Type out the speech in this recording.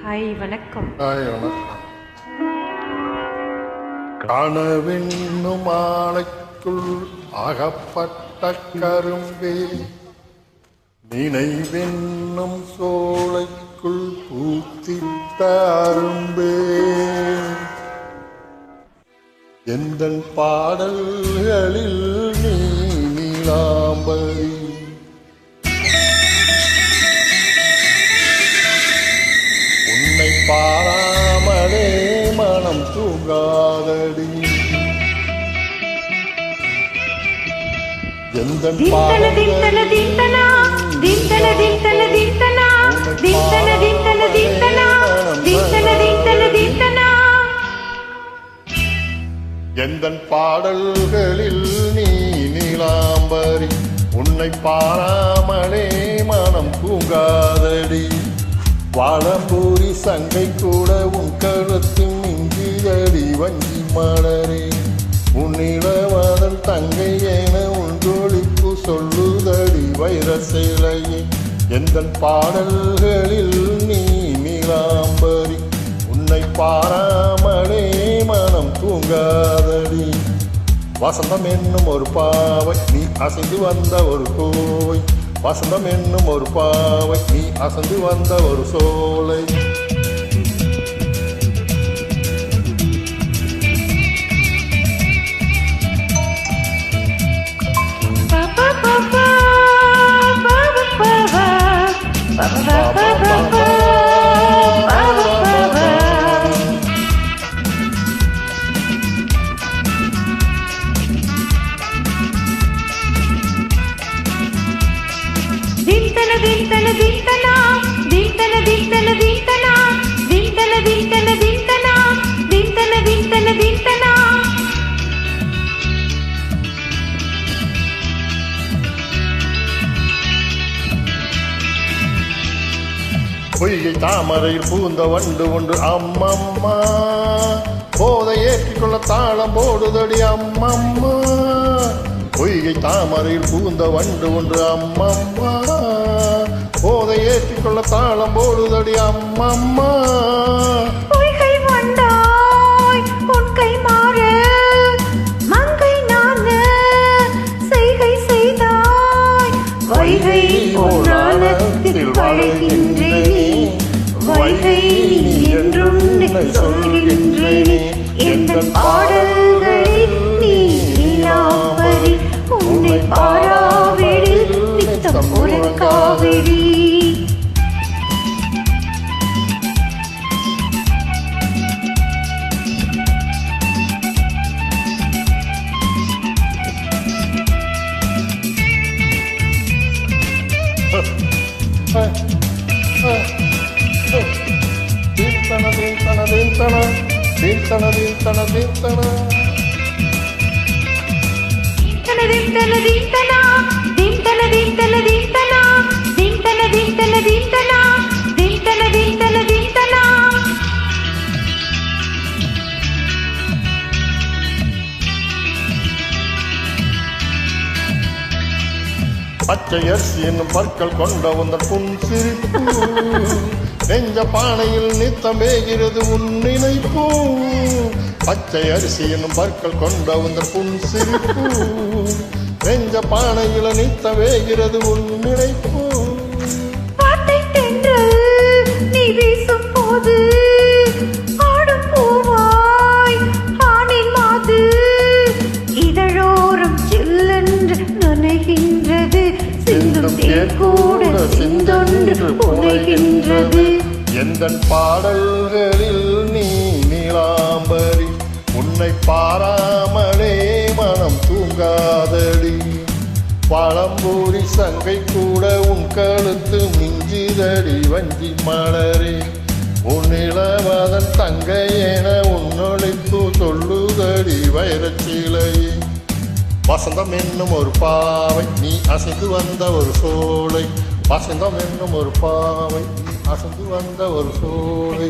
Hi வணக்கம். கனவென்னும் ஆலைக்குள் அகப்பட்ட கரும்பே, நினைவென்னும் சோலைக்குள் பூத்திட்ட அரும்பே, எந்தன் பாடல்களில் நீ நீலாம்பரி, உன்னை பாராமலே மனம் தூங்காதடி, எந்தன் எந்தன் பாடல்களில் நீ நீலாம்பரி, உன்னை பாராமலே மனம் தூங்காதடி, வாழம்பூரி சங்கை கூட உன் கழுத்து மிஞ்சியடி வஞ்சி மலரே, உன்னிடவாதன் தங்கை என உன் ஜோலிப்பு சொல்லுதடி வைர சேலையே, எந்தன் பாடல்களில் நீ நீலாம்பரி, உன்னை பாராமலே மனம் தூங்காதடி, வசந்தம் என்னும் ஒரு பாவை நீ அசைந்து வந்த ஒரு கோவை, வசந்தம் என்னும் ஒரு பாவை நீ அசைந்து வந்த ஒரு சோலை, பொய்கை தாமரையில் பூந்த வண்டு ஒன்று அம்மம்மா, போதை ஏற்றிக்கொள்ள தாளம் போடுதடி அம்மம்மா, பொய்கை தாமரையில் பூந்த வண்டு ஒன்று அம்மம்மா, போதை ஏற்றிக்கொள்ள தாளம் போடுதடி அம்மம்மா, வைகை என்றும் சொல்கின்றேனே, எந்தன் பாடல்களில் நீ நீலாம்பரி, உன்னை பாராவிடில் நித்தம் ஒரு காவிரி, தீர்த்தன தீர்த்தன தீர்த்தன தீர்த்தன தீர்த்தன தீர்த்தன பச்சை அரிசி என்னும் பற்கள் கொண்ட உந்தன் புன் சிரிப்பு, நெஞ்ச பானையில் நித்தம் வேகிறது உன் நினைப்பு, பச்சை அரிசி என்னும் பற்கள் கொண்ட உந்தன் புன் சிரிப்பு, நெஞ்ச பானையில் நித்தம் வேகிறது உன் நினைப்பு, நீ வீசும் போது ஆடும் பூவாய் ஆணின் மாது, இதழோரம் சில்லென்று நனைகின்றது, சிந்தும் தேர் கூட சிந்தொன்று புனைகின்றது, எந்தன் பாடல்களில் நீ நீலாம்பரி, உன்னை பாராமலே மனம் தூங்காதடி, பழம்பூரி சங்கை கூட உன் கழுத்து மிஞ்சிதடி வஞ்சி மலரே, உன்னிலவதன் தங்கை என உன்னொழிப்பு சொல்லுதடி வைரச்சிலையே, வசந்தம் என்னும் ஒரு பாவை நீ அசைந்து வந்த ஒரு சோலை, வசந்தம் என்னும் ஒரு பாவை நீ அசைந்து வந்த ஒரு சோலை.